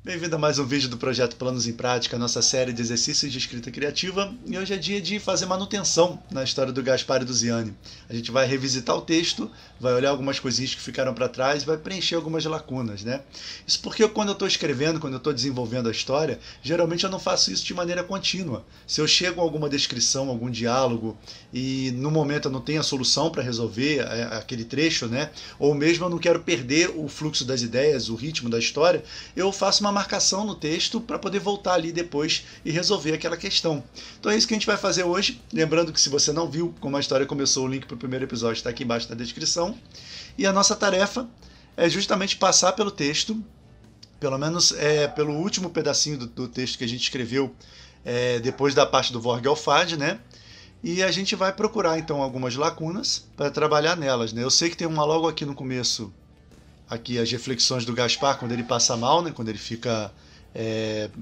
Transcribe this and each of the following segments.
Bem-vindo a mais um vídeo do Projeto Planos em Prática, nossa série de exercícios de escrita criativa. E hoje é dia de fazer manutenção na história do Gaspar e do Ziane. A gente vai revisitar o texto, vai olhar algumas coisinhas que ficaram para trás e vai preencher algumas lacunas, né? Isso porque quando eu estou escrevendo, quando eu estou desenvolvendo a história, geralmente eu não faço isso de maneira contínua. Se eu chego a alguma descrição, algum diálogo e no momento eu não tenho a solução para resolver aquele trecho, né? Ou mesmo eu não quero perder o fluxo das ideias, o ritmo da história, eu faço uma marcação no texto para poder voltar ali depois e resolver aquela questão. Então é isso que a gente vai fazer hoje. Lembrando que se você não viu como a história começou, o link para o primeiro episódio está aqui embaixo na descrição. E a nossa tarefa é justamente passar pelo texto, pelo menos pelo último pedacinho do texto que a gente escreveu depois da parte do Vorgelfad, né? E a gente vai procurar então algumas lacunas para trabalhar nelas, né? Eu sei que tem uma logo aqui no começo, aqui as reflexões do Gaspar quando ele passa mal, né? Quando ele fica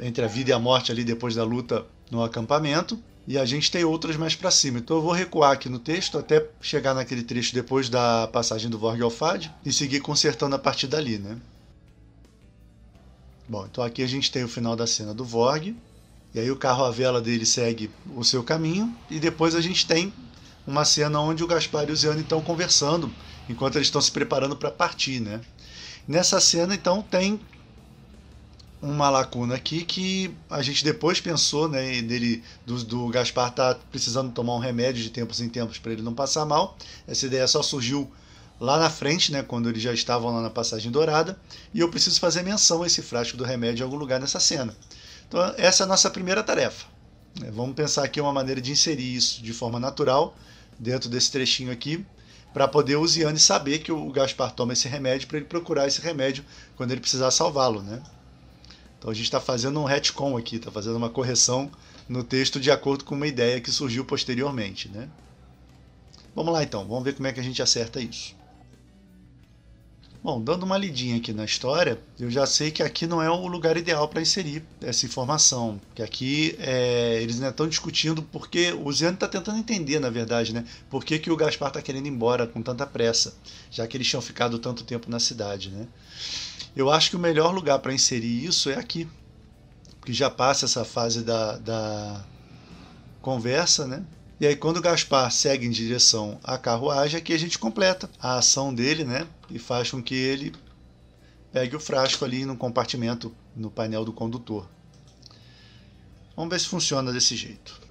entre a vida e a morte ali depois da luta no acampamento. E a gente tem outras mais para cima. Então eu vou recuar aqui no texto até chegar naquele trecho depois da passagem do Vorgelfad e seguir consertando a partir dali, né? Bom, então aqui a gente tem o final da cena do Vorg. E aí o carro à vela dele segue o seu caminho. E depois a gente tem uma cena onde o Gaspar e o Ziane estão conversando enquanto eles estão se preparando para partir, né? Nessa cena, então, tem uma lacuna aqui que a gente depois pensou, né, do Gaspar tá precisando tomar um remédio de tempos em tempos para ele não passar mal. Essa ideia só surgiu lá na frente, né, quando eles já estavam lá na Passagem Dourada, e eu preciso fazer menção a esse frasco do remédio em algum lugar nessa cena. Então, essa é a nossa primeira tarefa. Vamos pensar aqui uma maneira de inserir isso de forma natural dentro desse trechinho aqui, para poder o Ziane saber que o Gaspar toma esse remédio, para ele procurar esse remédio quando ele precisar salvá-lo, né? Então a gente está fazendo um retcon aqui, está fazendo uma correção no texto de acordo com uma ideia que surgiu posteriormente, né? Vamos lá então, vamos ver como é que a gente acerta isso. Bom, dando uma lidinha aqui na história, eu já sei que aqui não é o lugar ideal para inserir essa informação. Que aqui eles ainda estão discutindo porque o Ziane está tentando entender, na verdade, né? Por que o Gaspar está querendo ir embora com tanta pressa, já que eles tinham ficado tanto tempo na cidade, né? Eu acho que o melhor lugar para inserir isso é aqui, que já passa essa fase da conversa, né? E aí quando o Gaspar segue em direção à carruagem, aqui a gente completa a ação dele, né? E faz com que ele pegue o frasco ali no compartimento, no painel do condutor. Vamos ver se funciona desse jeito.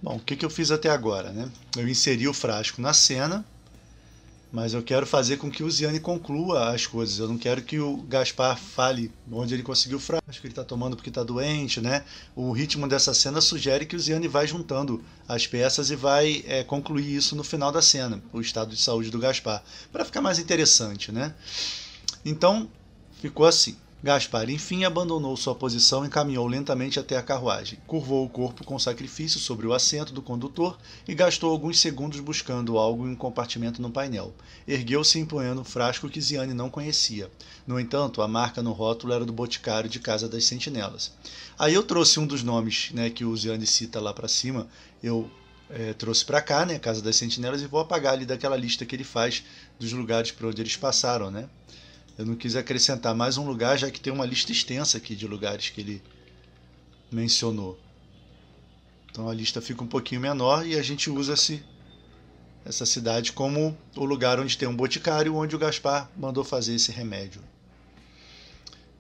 Bom, o que eu fiz até agora, né? Eu inseri o frasco na cena, mas eu quero fazer com que o Ziane conclua as coisas. Eu não quero que o Gaspar fale onde ele conseguiu o frasco, que ele está tomando porque está doente, né? O ritmo dessa cena sugere que o Ziane vai juntando as peças e vai concluir isso no final da cena, o estado de saúde do Gaspar, para ficar mais interessante, né? Então, ficou assim. Gaspar, enfim, abandonou sua posição e caminhou lentamente até a carruagem. Curvou o corpo com sacrifício sobre o assento do condutor e gastou alguns segundos buscando algo em um compartimento no painel. Ergueu-se empunhando um frasco que Ziane não conhecia. No entanto, a marca no rótulo era do boticário de Casa das Sentinelas. Aí eu trouxe um dos nomes, né, que o Ziane cita lá para cima. Eu trouxe para cá, né, Casa das Sentinelas, e vou apagar ali daquela lista que ele faz dos lugares por onde eles passaram, né? Eu não quis acrescentar mais um lugar, já que tem uma lista extensa aqui de lugares que ele mencionou. Então a lista fica um pouquinho menor e a gente usa essa cidade como o lugar onde tem um boticário, onde o Gaspar mandou fazer esse remédio.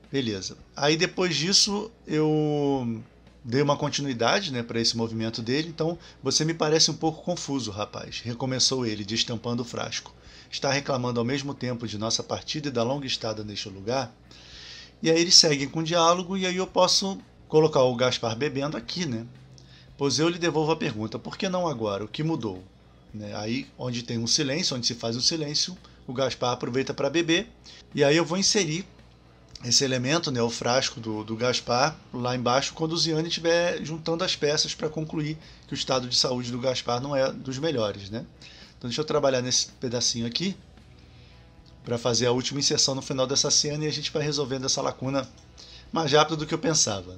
Beleza. Aí depois disso eu dei uma continuidade, né, para esse movimento dele. Então você me parece um pouco confuso, rapaz. Recomeçou ele, destampando o frasco. está reclamando ao mesmo tempo de nossa partida e da longa estada neste lugar. E aí eles seguem com o diálogo e aí eu posso colocar o Gaspar bebendo aqui, né? Pois eu lhe devolvo a pergunta, por que não agora? O que mudou? Né? Aí, onde tem um silêncio, onde se faz um silêncio, o Gaspar aproveita para beber. E aí eu vou inserir esse elemento, né, o frasco do Gaspar, lá embaixo, quando o Ziane estiver juntando as peças para concluir que o estado de saúde do Gaspar não é dos melhores, né? Então deixa eu trabalhar nesse pedacinho aqui para fazer a última inserção no final dessa cena e a gente vai resolvendo essa lacuna mais rápido do que eu pensava.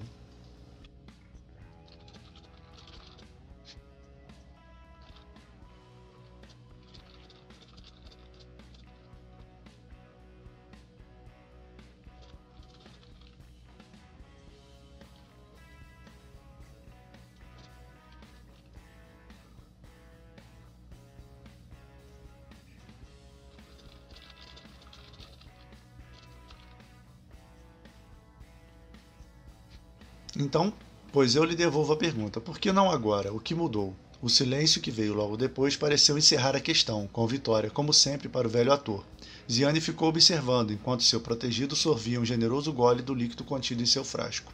Então, pois eu lhe devolvo a pergunta, por que não agora? O que mudou? O silêncio que veio logo depois pareceu encerrar a questão, com vitória, como sempre, para o velho ator. Ziane ficou observando, enquanto seu protegido sorvia um generoso gole do líquido contido em seu frasco.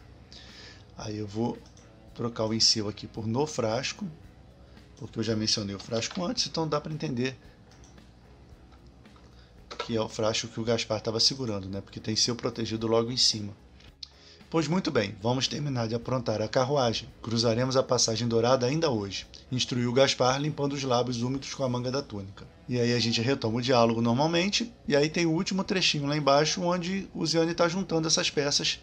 Aí eu vou trocar o em seu aqui por no frasco, porque eu já mencionei o frasco antes, então dá para entender que é o frasco que o Gaspar estava segurando, né? Porque tem seu protegido logo em cima. Pois muito bem, vamos terminar de aprontar a carruagem. Cruzaremos a passagem dourada ainda hoje, instruiu Gaspar, limpando os lábios úmidos com a manga da túnica. E aí a gente retoma o diálogo normalmente, e aí tem o último trechinho lá embaixo, onde o Ziane está juntando essas peças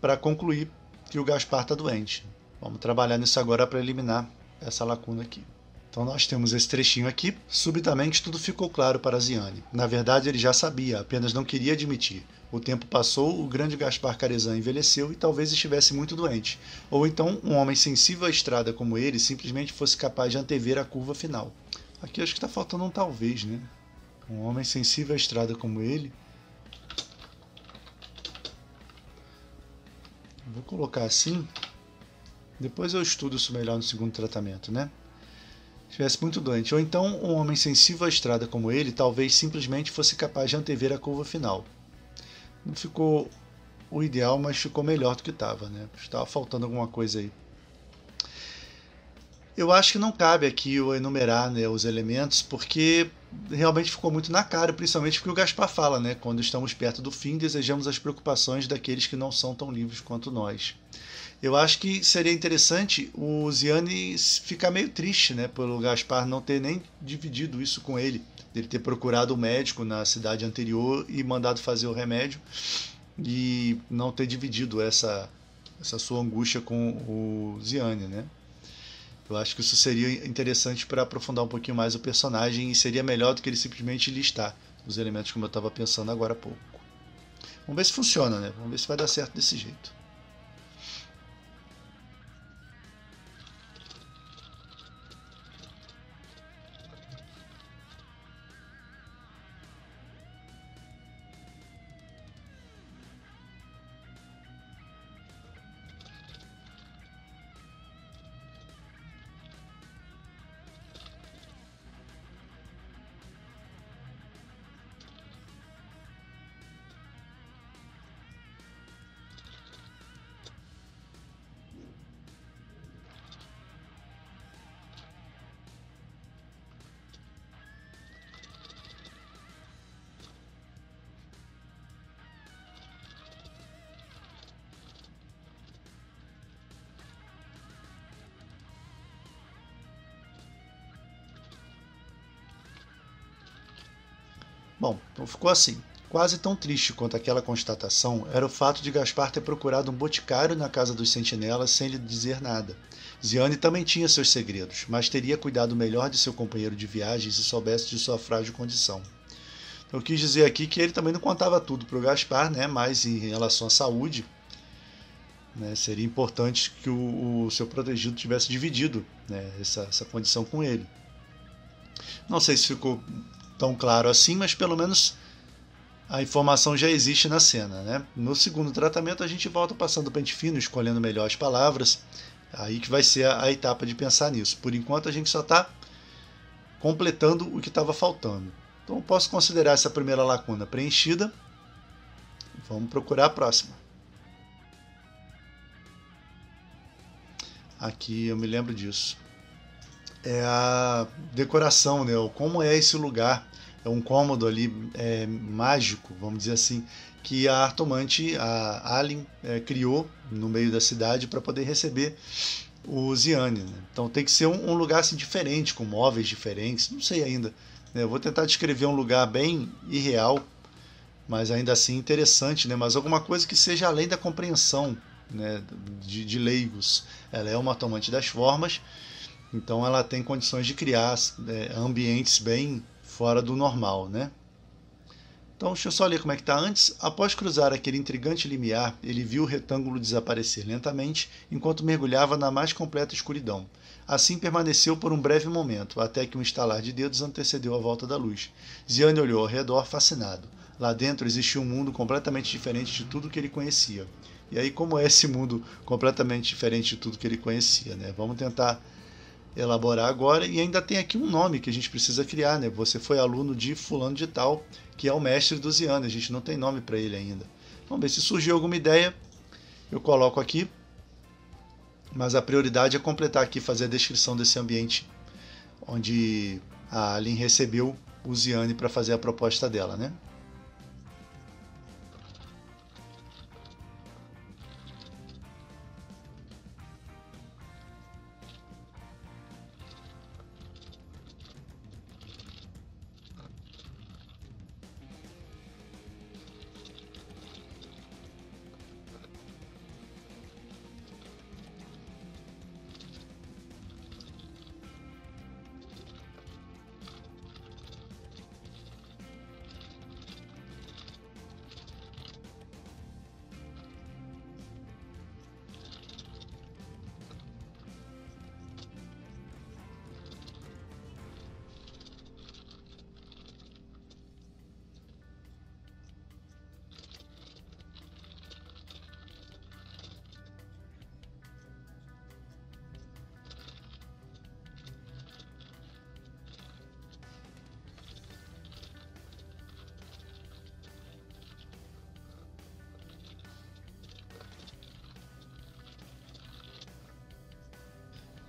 para concluir que o Gaspar está doente. Vamos trabalhar nisso agora para eliminar essa lacuna aqui. Então nós temos esse trechinho aqui. Subitamente tudo ficou claro para Ziane. Na verdade ele já sabia, apenas não queria admitir. O tempo passou, o grande Gaspar Caresan envelheceu e talvez estivesse muito doente. Ou então um homem sensível à estrada como ele simplesmente fosse capaz de antever a curva final. Aqui acho que está faltando um talvez, né? Um homem sensível à estrada como ele. Vou colocar assim. Depois eu estudo isso melhor no segundo tratamento, né? Estivesse muito doente. Ou então um homem sensível à estrada como ele talvez simplesmente fosse capaz de antever a curva final. Não ficou o ideal, mas ficou melhor do que estava, né? Estava faltando alguma coisa aí. Eu acho que não cabe aqui eu enumerar, né, os elementos, porque realmente ficou muito na cara, principalmente porque o Gaspar fala, né? Quando estamos perto do fim, desejamos as preocupações daqueles que não são tão livres quanto nós. Eu acho que seria interessante o Ziane ficar meio triste, né, pelo Gaspar não ter nem dividido isso com ele, dele ter procurado o médico na cidade anterior e mandado fazer o remédio e não ter dividido essa sua angústia com o Ziane, né? Eu acho que isso seria interessante para aprofundar um pouquinho mais o personagem e seria melhor do que ele simplesmente listar os elementos como eu estava pensando agora há pouco. Vamos ver se funciona, né? Vamos ver se vai dar certo desse jeito. Bom, então ficou assim. Quase tão triste quanto aquela constatação era o fato de Gaspar ter procurado um boticário na casa dos sentinelas sem lhe dizer nada. Ziane também tinha seus segredos, mas teria cuidado melhor de seu companheiro de viagem se soubesse de sua frágil condição. Então, eu quis dizer aqui que ele também não contava tudo para o Gaspar, né, mas em relação à saúde, né, seria importante que o seu protegido tivesse dividido, né, essa condição com ele. Não sei se ficou tão claro assim, mas pelo menos a informação já existe na cena, né? No segundo tratamento a gente volta passando o pente fino, escolhendo melhor as palavras, aí que vai ser a etapa de pensar nisso. Por enquanto a gente só está completando o que estava faltando. Então posso considerar essa primeira lacuna preenchida. Vamos procurar a próxima. Aqui eu me lembro disso. É a decoração, né? Como é esse lugar. É um cômodo ali mágico, vamos dizer assim, que a Artomante, a Alien, criou no meio da cidade para poder receber o Ziane, né? Então tem que ser um lugar assim, diferente, com móveis diferentes, não sei ainda, né? Eu vou tentar descrever um lugar bem irreal, mas ainda assim interessante, né? Mas alguma coisa que seja além da compreensão, né, de leigos. Ela é uma Artomante das formas, então ela tem condições de criar ambientes bem fora do normal, né? Então, deixa eu só ler como é que está antes. Após cruzar aquele intrigante limiar, ele viu o retângulo desaparecer lentamente, enquanto mergulhava na mais completa escuridão. Assim permaneceu por um breve momento, até que um estalar de dedos antecedeu a volta da luz. Ziane olhou ao redor, fascinado. Lá dentro existia um mundo completamente diferente de tudo que ele conhecia. E aí, como é esse mundo completamente diferente de tudo que ele conhecia, né? Vamos tentar elaborar agora, e ainda tem aqui um nome que a gente precisa criar, né? Você foi aluno de fulano de tal, que é o mestre do Ziane, a gente não tem nome para ele ainda. Vamos ver se surgiu alguma ideia, eu coloco aqui, mas a prioridade é completar aqui, fazer a descrição desse ambiente onde a Alien recebeu o Ziane para fazer a proposta dela, né?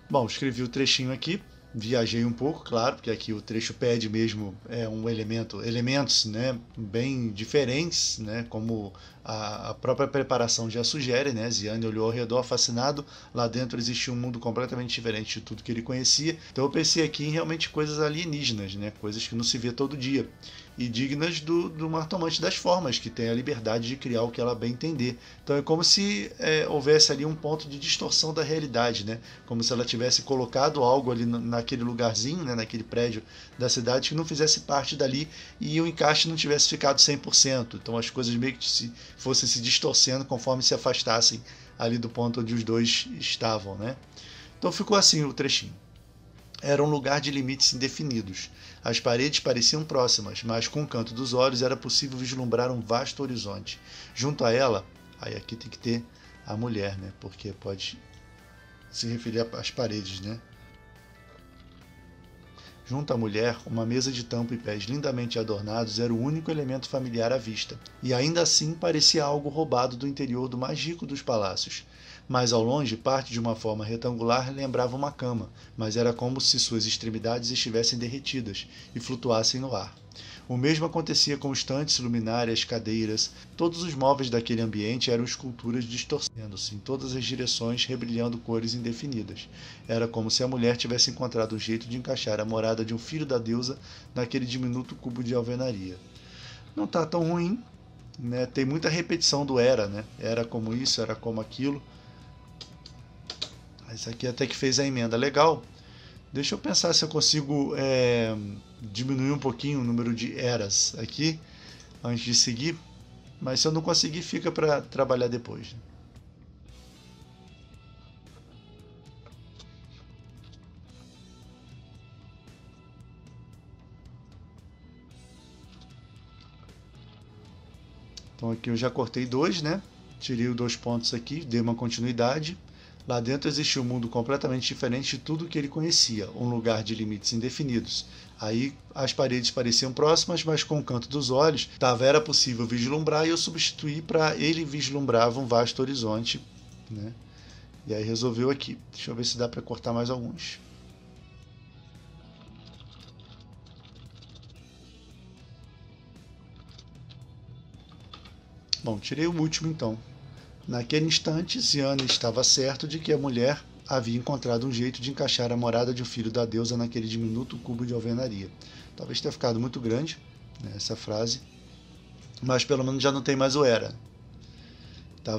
Bom, escrevi o trechinho aqui, viajei um pouco, claro, porque aqui o trecho pede mesmo um elementos, né, bem diferentes, né, como a própria preparação já sugere, né? Ziane olhou ao redor fascinado, lá dentro existia um mundo completamente diferente de tudo que ele conhecia. Então eu pensei aqui em realmente coisas alienígenas, né, coisas que não se vê todo dia e dignas do Martomante das formas, que tem a liberdade de criar o que ela bem entender. Então é como se houvesse ali um ponto de distorção da realidade, né? Como se ela tivesse colocado algo ali naquele lugarzinho, né? Naquele prédio da cidade que não fizesse parte dali e o encaixe não tivesse ficado 100%. Então as coisas meio que fossem se distorcendo conforme se afastassem ali do ponto onde os dois estavam, né? Então ficou assim o trechinho. Era um lugar de limites indefinidos. As paredes pareciam próximas, mas com o canto dos olhos era possível vislumbrar um vasto horizonte. Junto a ela, aí aqui tem que ter a mulher, né? Porque pode se referir às paredes, né? Junto à mulher, uma mesa de tampo e pés lindamente adornados era o único elemento familiar à vista, e ainda assim parecia algo roubado do interior do mais rico dos palácios. Mais ao longe, parte de uma forma retangular lembrava uma cama, mas era como se suas extremidades estivessem derretidas e flutuassem no ar. O mesmo acontecia com estantes, luminárias, cadeiras. Todos os móveis daquele ambiente eram esculturas distorcendo-se em todas as direções, rebrilhando cores indefinidas. Era como se a mulher tivesse encontrado um jeito de encaixar a morada de um filho da deusa naquele diminuto cubo de alvenaria. Não está tão ruim, né? Tem muita repetição do era, né? Era como isso, era como aquilo. Esse aqui até que fez a emenda legal. Deixa eu pensar se eu consigo diminuir um pouquinho o número de eras aqui antes de seguir, mas se eu não conseguir fica para trabalhar depois. Então aqui eu já cortei dois, né? Tirei os 2 pontos aqui, dei uma continuidade. Lá dentro existia um mundo completamente diferente de tudo que ele conhecia, um lugar de limites indefinidos. Aí as paredes pareciam próximas, mas com o canto dos olhos era possível vislumbrar, e eu substituí para ele vislumbrava um vasto horizonte, né? E aí resolveu aqui. Deixa eu ver se dá para cortar mais alguns. Bom, tirei o último então. Naquele instante, Ziane estava certo de que a mulher havia encontrado um jeito de encaixar a morada de um filho da deusa naquele diminuto cubo de alvenaria. Talvez tenha ficado muito grande, né, essa frase, mas pelo menos já não tem mais o era.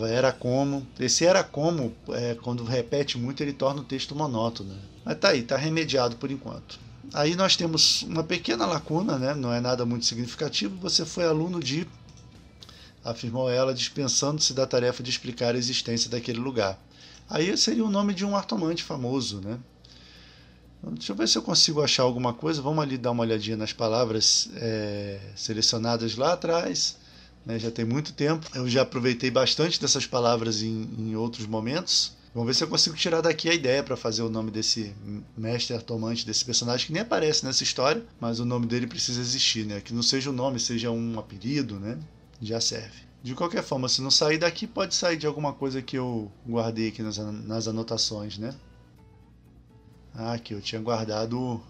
Era como. Esse era como, quando repete muito, ele torna o texto monótono. Né? Mas tá aí, tá remediado por enquanto. Aí nós temos uma pequena lacuna, né? Não é nada muito significativo. Você foi aluno de, afirmou ela, dispensando-se da tarefa de explicar a existência daquele lugar. Aí seria o nome de um artomante famoso, né? Deixa eu ver se eu consigo achar alguma coisa. Vamos ali dar uma olhadinha nas palavras selecionadas lá atrás. Né? Já tem muito tempo. Eu já aproveitei bastante dessas palavras em outros momentos. Vamos ver se eu consigo tirar daqui a ideia para fazer o nome desse mestre artomante, desse personagem que nem aparece nessa história, mas o nome dele precisa existir, né? Que não seja o nome, seja um apelido, né? Já serve. De qualquer forma, se não sair daqui, pode sair de alguma coisa que eu guardei aqui nas anotações, né? Ah, aqui eu tinha guardado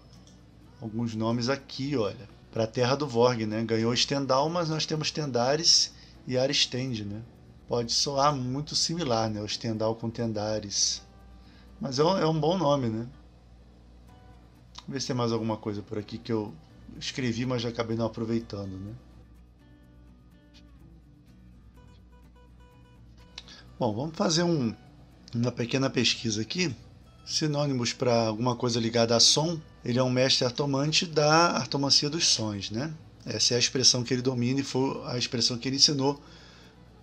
alguns nomes aqui, olha. Para a Terra do Vorg, né? Ganhou Stendhal, mas nós temos Tendaris e Aristende, né? Pode soar muito similar, né? O Stendhal com Tendaris. Mas é um bom nome, né? Vamos ver se tem mais alguma coisa por aqui que eu escrevi, mas já acabei não aproveitando, né? Bom, vamos fazer uma pequena pesquisa aqui. Sinônimos para alguma coisa ligada a som. Ele é um mestre artomante da artomancia dos sons, né? Essa é a expressão que ele domina e foi a expressão que ele ensinou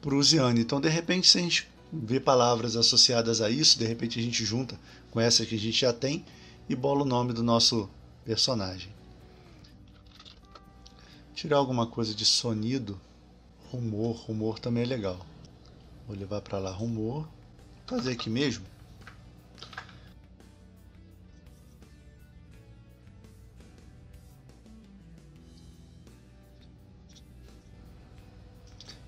para o Ziane. Então, de repente, se a gente vê palavras associadas a isso, de repente a gente junta com essa que a gente já tem e bola o nome do nosso personagem. Tirar alguma coisa de sonido, rumor também é legal. Vou levar para lá rumor. Vou fazer aqui mesmo.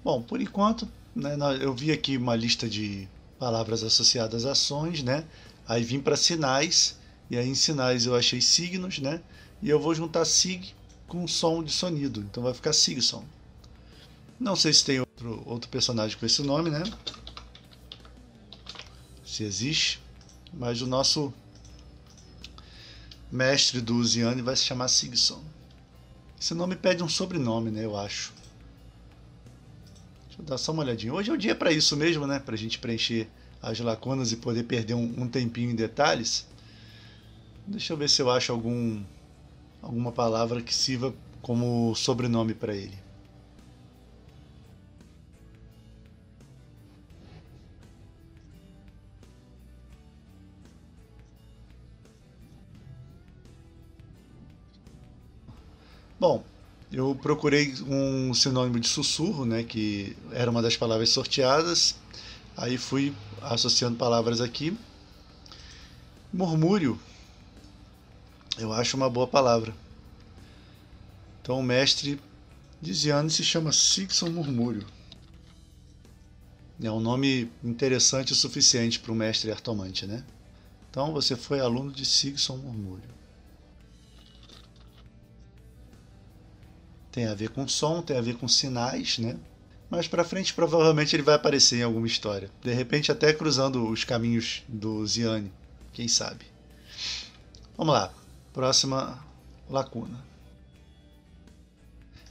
Bom, por enquanto, né, eu vi aqui uma lista de palavras associadas a ações, né? Aí vim para sinais, e aí em sinais eu achei signos, né? E eu vou juntar sig com som de sonido, então vai ficar Sigson. Não sei se tem outro personagem com esse nome, né? Se existe, mas o nosso mestre do Ziane vai se chamar Sigson. Esse nome pede um sobrenome, né? Eu acho. Deixa eu dar só uma olhadinha. Hoje é o dia para isso mesmo, né? Para a gente preencher as lacunas e poder perder um tempinho em detalhes. Deixa eu ver se eu acho alguma palavra que sirva como sobrenome para ele. Bom, eu procurei um sinônimo de sussurro, né, que era uma das palavras sorteadas. Aí fui associando palavras aqui. Murmúrio, eu acho uma boa palavra. Então o mestre de Ziane se chama Sigson Murmúrio. É um nome interessante o suficiente para um mestre artomante, né? Então você foi aluno de Sigson Murmúrio. Tem a ver com som, tem a ver com sinais, né? Mais pra frente provavelmente ele vai aparecer em alguma história. De repente até cruzando os caminhos do Ziane, quem sabe. Vamos lá, próxima lacuna.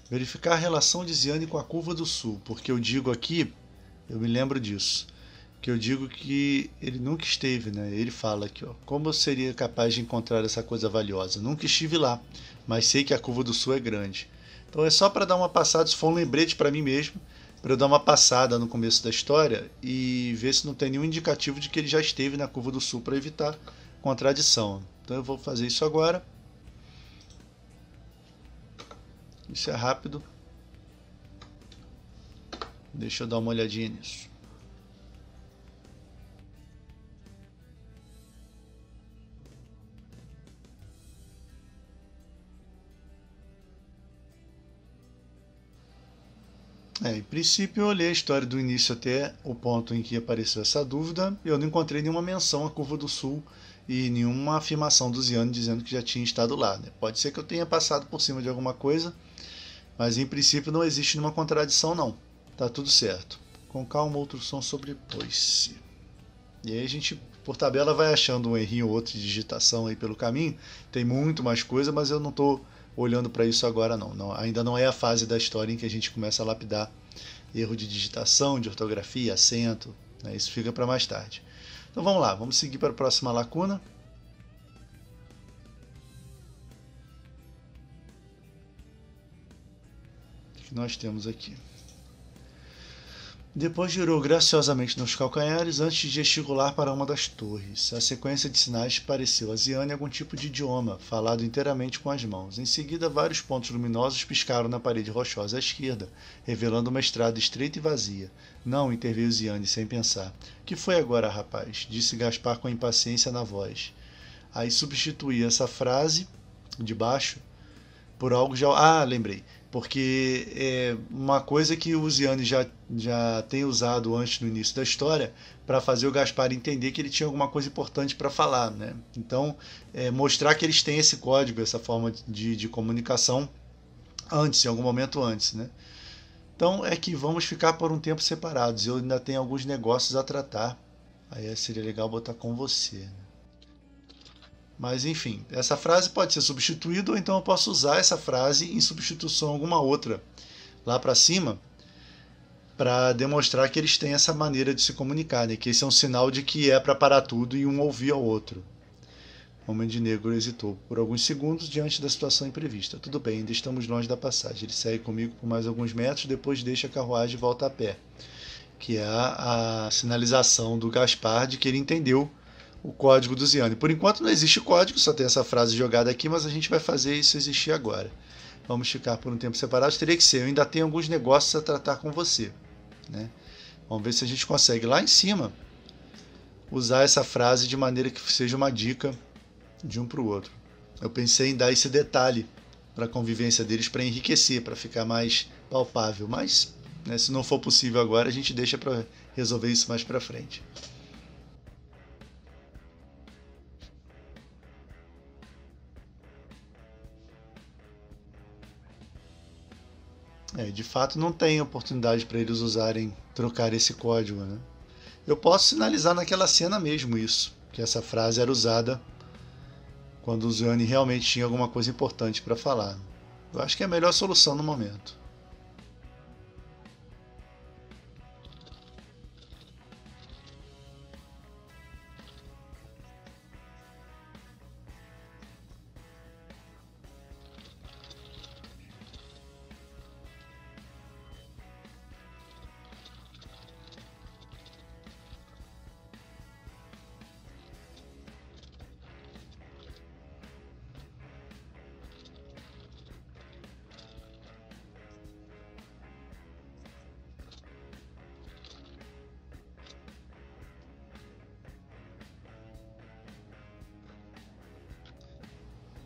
Verificar a relação de Ziane com a curva do sul, porque eu digo aqui, eu me lembro disso, que eu digo que ele nunca esteve, né? Ele fala aqui, ó, como eu seria capaz de encontrar essa coisa valiosa? Nunca estive lá, mas sei que a curva do sul é grande. Então é só para dar uma passada, isso foi um lembrete para mim mesmo, para eu dar uma passada no começo da história e ver se não tem nenhum indicativo de que ele já esteve na curva do sul para evitar contradição. Então eu vou fazer isso agora. Isso é rápido. Deixa eu dar uma olhadinha nisso. Em princípio eu olhei a história do início até o ponto em que apareceu essa dúvida, eu não encontrei nenhuma menção à Curva do Sul e nenhuma afirmação do Ziane dizendo que já tinha estado lá, né? Pode ser que eu tenha passado por cima de alguma coisa, mas em princípio não existe nenhuma contradição não. Tá tudo certo. Com calma, outro som sobrepôs-se. E aí a gente, por tabela, vai achando um errinho ou outro de digitação aí pelo caminho. Tem muito mais coisa, mas eu não estou olhando para isso agora não. Ainda não é a fase da história em que a gente começa a lapidar erro de digitação, de ortografia, acento, né? Isso fica para mais tarde. Então vamos lá, vamos seguir para a próxima lacuna. O que nós temos aqui? Depois girou graciosamente nos calcanhares antes de gesticular para uma das torres. A sequência de sinais pareceu a Ziane algum tipo de idioma, falado inteiramente com as mãos. Em seguida, vários pontos luminosos piscaram na parede rochosa à esquerda, revelando uma estrada estreita e vazia. Não, interveio Ziane sem pensar. Que foi agora, rapaz? Disse Gaspar com impaciência na voz. Aí substituí essa frase de baixo por algo já... Ah, lembrei. Porque é uma coisa que o Ziane já tem usado antes no início da história para fazer o Gaspar entender que ele tinha alguma coisa importante para falar, né? Então, mostrar que eles têm esse código, essa forma de comunicação antes, em algum momento antes, né? Então, é que vamos ficar por um tempo separados. Eu ainda tenho alguns negócios a tratar. Aí seria legal botar com você, né? Mas enfim, essa frase pode ser substituída ou então eu posso usar essa frase em substituição a alguma outra lá para cima para demonstrar que eles têm essa maneira de se comunicar, né? Que esse é um sinal de que é para parar tudo e um ouvir ao outro. O Homem de Negro hesitou por alguns segundos diante da situação imprevista. Tudo bem, ainda estamos longe da passagem. Ele segue comigo por mais alguns metros, depois deixa a carruagem e volta a pé. Que é a sinalização do Gaspar de que ele entendeu o código do Ziane. Por enquanto não existe código, só tem essa frase jogada aqui, mas a gente vai fazer isso existir agora. Vamos ficar por um tempo separado. Teria que ser, eu ainda tenho alguns negócios a tratar com você, né? Vamos ver se a gente consegue lá em cima usar essa frase de maneira que seja uma dica de um para o outro. Eu pensei em dar esse detalhe para a convivência deles, para enriquecer, para ficar mais palpável, mas, né, se não for possível agora, a gente deixa para resolver isso mais para frente. De fato não tem oportunidade para eles usarem, trocar esse código, né? Eu posso sinalizar naquela cena mesmo isso, que essa frase era usada quando o Ziane realmente tinha alguma coisa importante para falar. Eu acho que é a melhor solução no momento.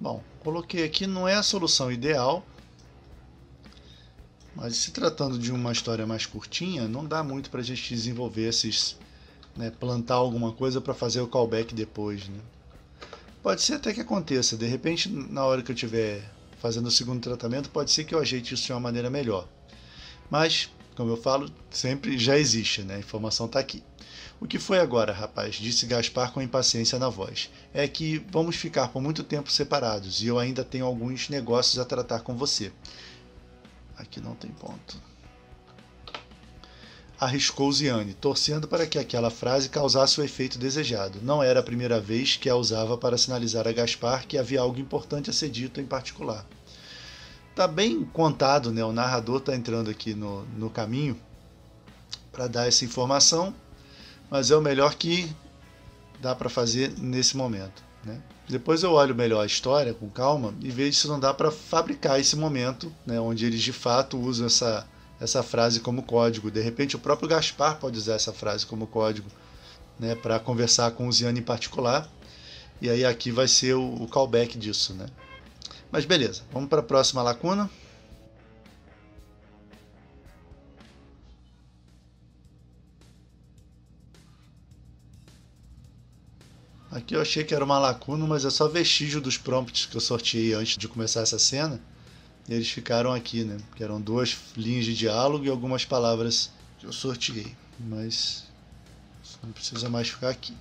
Bom, coloquei aqui, não é a solução ideal, mas se tratando de uma história mais curtinha, não dá muito para a gente desenvolver esses, né, plantar alguma coisa para fazer o callback depois, né? Pode ser até que aconteça, de repente na hora que eu estiver fazendo o segundo tratamento, pode ser que eu ajeite isso de uma maneira melhor. Mas, como eu falo, sempre já existe, né? A informação está aqui. O que foi agora, rapaz? Disse Gaspar com impaciência na voz. É que vamos ficar por muito tempo separados e eu ainda tenho alguns negócios a tratar com você. Aqui não tem ponto. Arriscou Ziane, torcendo para que aquela frase causasse o efeito desejado. Não era a primeira vez que a usava para sinalizar a Gaspar que havia algo importante a ser dito em particular. Tá bem contado, né? O narrador está entrando aqui no caminho para dar essa informação, mas é o melhor que dá para fazer nesse momento, né? Depois eu olho melhor a história com calma e vejo se não dá para fabricar esse momento, né, onde eles de fato usam essa frase como código. De repente o próprio Gaspar pode usar essa frase como código, né, para conversar com o Ziane em particular, e aí aqui vai ser o callback disso, né? Mas beleza, vamos para a próxima lacuna. Aqui eu achei que era uma lacuna, mas é só vestígio dos prompts que eu sorteei antes de começar essa cena. E eles ficaram aqui, né? Que eram 2 linhas de diálogo e algumas palavras que eu sorteei. Mas não precisa mais ficar aqui.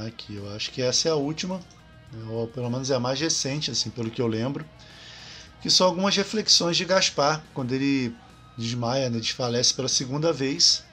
Aqui, eu acho que essa é a última, ou pelo menos é a mais recente, assim, pelo que eu lembro. Que são algumas reflexões de Gaspar, quando ele desmaia, né, desfalece pela segunda vez.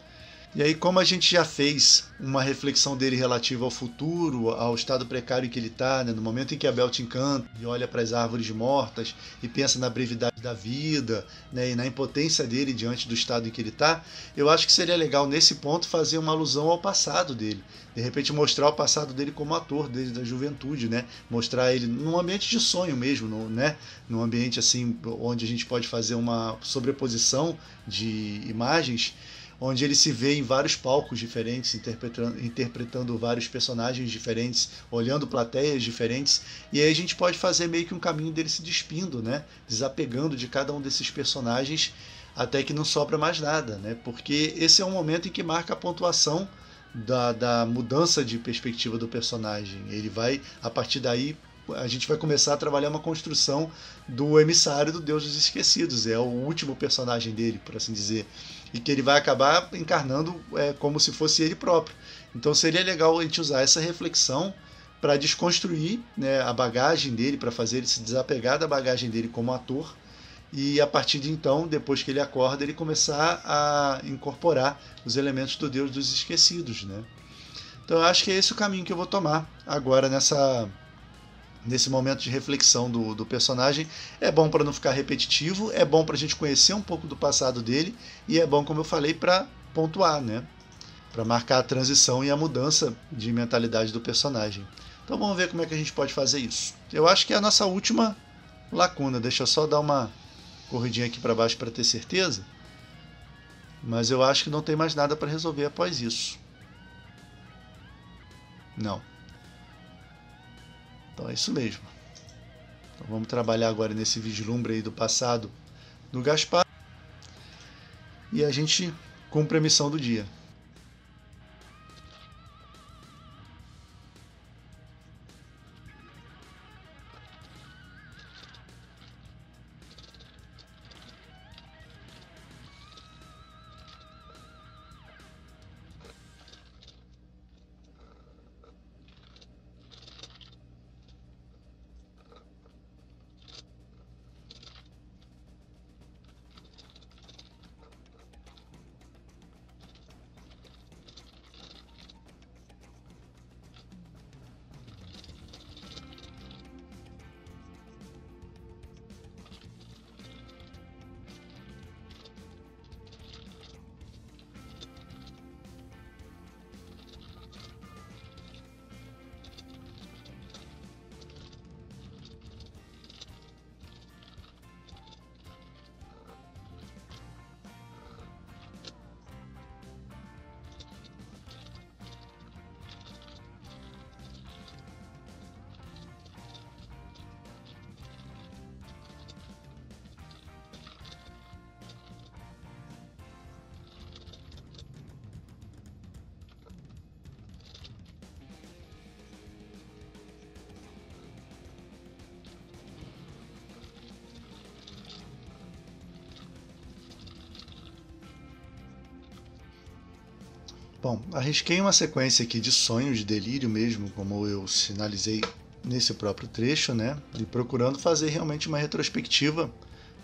E aí, como a gente já fez uma reflexão dele relativa ao futuro, ao estado precário em que ele está, né, no momento em que Abel te encanta e olha para as árvores mortas e pensa na brevidade da vida, né, e na impotência dele diante do estado em que ele está, eu acho que seria legal nesse ponto fazer uma alusão ao passado dele. De repente mostrar o passado dele como ator desde a juventude, né? Mostrar ele num ambiente de sonho mesmo, né? Num ambiente assim onde a gente pode fazer uma sobreposição de imagens, onde ele se vê em vários palcos diferentes, interpretando vários personagens diferentes, olhando plateias diferentes, e aí a gente pode fazer meio que um caminho dele se despindo, né? Desapegando de cada um desses personagens até que não sobra mais nada, né? Porque esse é um momento em que marca a pontuação da mudança de perspectiva do personagem. Ele vai, a partir daí, a gente vai começar a trabalhar uma construção do emissário do Deus dos Esquecidos. É o último personagem dele, por assim dizer. E que ele vai acabar encarnando como se fosse ele próprio. Então seria legal a gente usar essa reflexão para desconstruir, né, a bagagem dele, para fazer ele se desapegar da bagagem dele como ator. E a partir de então, depois que ele acorda, ele começar a incorporar os elementos do Deus dos Esquecidos, né? Então eu acho que é esse o caminho que eu vou tomar agora nesse momento de reflexão do personagem. É bom para não ficar repetitivo, é bom para a gente conhecer um pouco do passado dele e é bom, como eu falei, para pontuar, né? Para marcar a transição e a mudança de mentalidade do personagem. Então vamos ver como é que a gente pode fazer isso. Eu acho que é a nossa última lacuna. Deixa eu só dar uma corridinha aqui para baixo para ter certeza. Mas eu acho que não tem mais nada para resolver após isso. Não. Então é isso mesmo. Então vamos trabalhar agora nesse vislumbre aí do passado do Gaspar. E a gente cumpre a missão do dia. Bom, arrisquei uma sequência aqui de sonhos de delírio mesmo, como eu sinalizei nesse próprio trecho, né? E procurando fazer realmente uma retrospectiva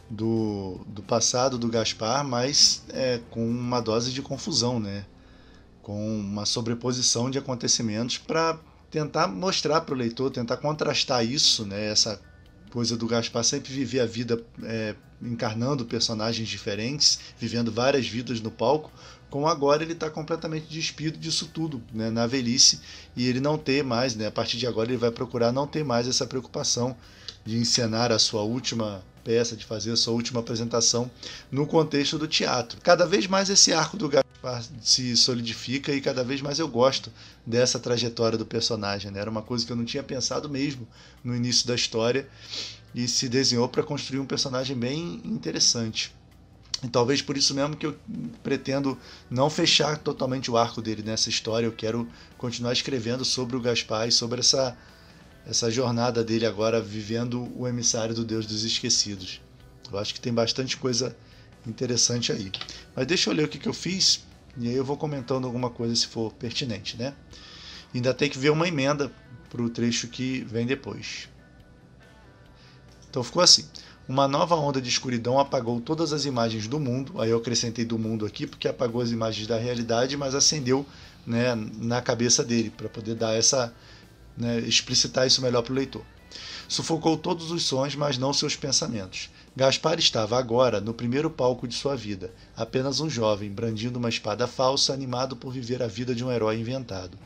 do passado do Gaspar, mas com uma dose de confusão, né? Com uma sobreposição de acontecimentos para tentar mostrar para o leitor, tentar contrastar isso, né? Essa coisa do Gaspar sempre viver a vida encarnando personagens diferentes, vivendo várias vidas no palco, com agora ele está completamente despido disso tudo, né, na velhice, e ele não ter mais, né, a partir de agora ele vai procurar não ter mais essa preocupação de encenar a sua última peça, de fazer a sua última apresentação no contexto do teatro. Cada vez mais esse arco do Gaspar se solidifica e cada vez mais eu gosto dessa trajetória do personagem, né? Era uma coisa que eu não tinha pensado mesmo no início da história e se desenhou para construir um personagem bem interessante. E talvez por isso mesmo que eu pretendo não fechar totalmente o arco dele nessa história. Eu quero continuar escrevendo sobre o Gaspar e sobre essa jornada dele agora vivendo o emissário do Deus dos Esquecidos. Eu acho que tem bastante coisa interessante aí. Mas deixa eu ler o que eu fiz e aí eu vou comentando alguma coisa se for pertinente, né? Ainda tem que ver uma emenda para o trecho que vem depois. Então ficou assim. Uma nova onda de escuridão apagou todas as imagens do mundo. Aí eu acrescentei do mundo aqui porque apagou as imagens da realidade, mas acendeu, né, na cabeça dele, para poder dar essa, né, explicitar isso melhor para o leitor. Sufocou todos os sons, mas não seus pensamentos. Gaspar estava agora no primeiro palco de sua vida, apenas um jovem, brandindo uma espada falsa, animado por viver a vida de um herói inventado.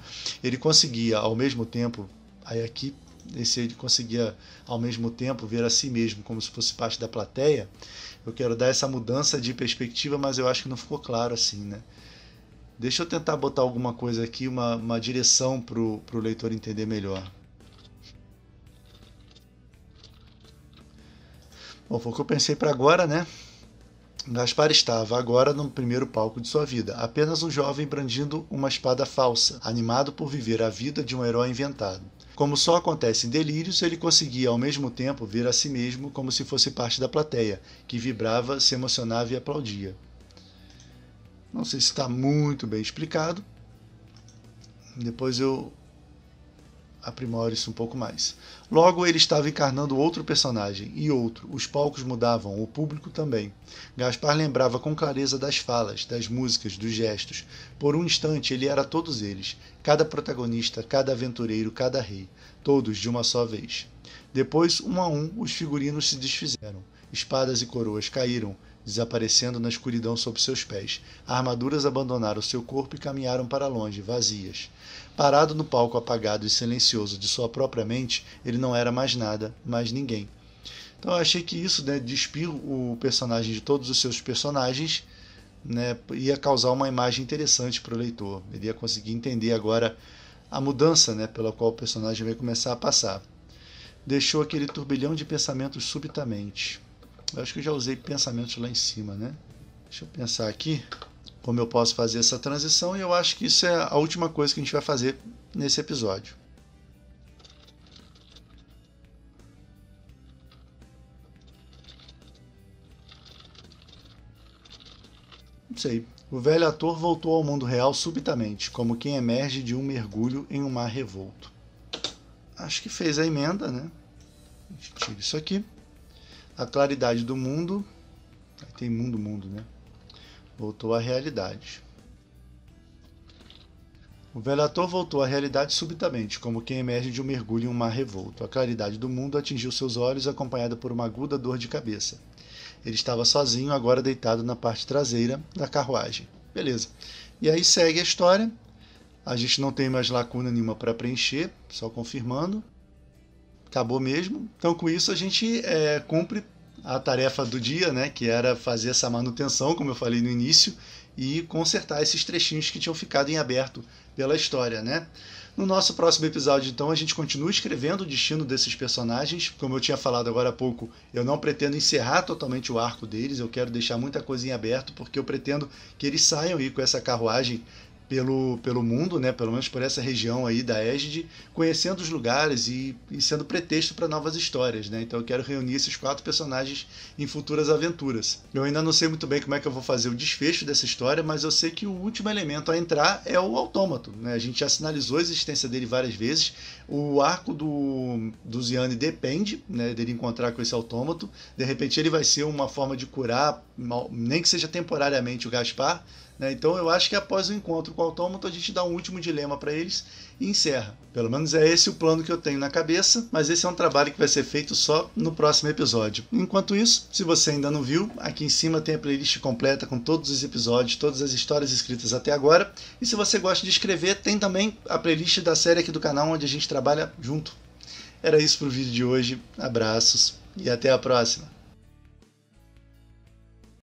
Ele conseguia, ao mesmo tempo, ele conseguia ao mesmo tempo ver a si mesmo como se fosse parte da plateia. Eu quero dar essa mudança de perspectiva, mas eu acho que não ficou claro assim, né? Deixa eu tentar botar alguma coisa aqui, uma direção para o leitor entender melhor. Bom, foi o que eu pensei para agora, né? Gaspar estava agora no primeiro palco de sua vida, apenas um jovem brandindo uma espada falsa, animado por viver a vida de um herói inventado. Como só acontece em delírios, ele conseguia ao mesmo tempo ver a si mesmo como se fosse parte da plateia, que vibrava, se emocionava e aplaudia. Não sei se está muito bem explicado. Depois eu aprimoro isso um pouco mais. Logo, ele estava encarnando outro personagem, e outro. Os palcos mudavam, o público também. Gaspar lembrava com clareza das falas, das músicas, dos gestos. Por um instante, ele era todos eles. Cada protagonista, cada aventureiro, cada rei. Todos de uma só vez. Depois, um a um, os figurinos se desfizeram. Espadas e coroas caíram, desaparecendo na escuridão sob seus pés. Armaduras abandonaram seu corpo e caminharam para longe, vazias. Parado no palco apagado e silencioso de sua própria mente, ele não era mais nada, mais ninguém. Então eu achei que isso, né, despir o personagem de todos os seus personagens, né, ia causar uma imagem interessante para o leitor. Ele ia conseguir entender agora a mudança, né, pela qual o personagem vai começar a passar. Deixou aquele turbilhão de pensamentos subitamente. Eu acho que eu já usei pensamentos lá em cima, né? Deixa eu pensar aqui como eu posso fazer essa transição, e eu acho que isso é a última coisa que a gente vai fazer nesse episódio. Não sei. O velho ator voltou ao mundo real subitamente, como quem emerge de um mergulho em um mar revolto. Acho que fez a emenda, né? A gente tira isso aqui. A claridade do mundo. Aí tem mundo, né? Voltou à realidade. O velho ator voltou à realidade subitamente, como quem emerge de um mergulho em um mar revolto. A claridade do mundo atingiu seus olhos, acompanhada por uma aguda dor de cabeça. Ele estava sozinho, agora deitado na parte traseira da carruagem. Beleza. E aí segue a história. A gente não tem mais lacuna nenhuma para preencher, só confirmando. Acabou mesmo. Então, com isso, a gente cumpre a tarefa do dia, né, que era fazer essa manutenção, como eu falei no início, e consertar esses trechinhos que tinham ficado em aberto pela história, né? No nosso próximo episódio, então, a gente continua escrevendo o destino desses personagens. Como eu tinha falado agora há pouco, eu não pretendo encerrar totalmente o arco deles, eu quero deixar muita coisa em aberto, porque eu pretendo que eles saiam aí com essa carruagem pelo mundo, né, pelo menos por essa região aí da Égide, conhecendo os lugares e sendo pretexto para novas histórias, né? Então eu quero reunir esses 4 personagens em futuras aventuras. Eu ainda não sei muito bem como é que eu vou fazer o desfecho dessa história, mas eu sei que o último elemento a entrar é o autômato, né? A gente já sinalizou a existência dele várias vezes. O arco do Ziane depende, né, dele encontrar com esse autômato. De repente ele vai ser uma forma de curar, nem que seja temporariamente, o Gaspar, né? Então eu acho que após o encontro com o autômato a gente dá um último dilema para eles e encerra. Pelo menos é esse o plano que eu tenho na cabeça, mas esse é um trabalho que vai ser feito só no próximo episódio. Enquanto isso, se você ainda não viu, aqui em cima tem a playlist completa com todos os episódios, todas as histórias escritas até agora. E se você gosta de escrever, tem também a playlist da série aqui do canal onde a gente trabalha junto. Era isso pro vídeo de hoje. Abraços e até a próxima.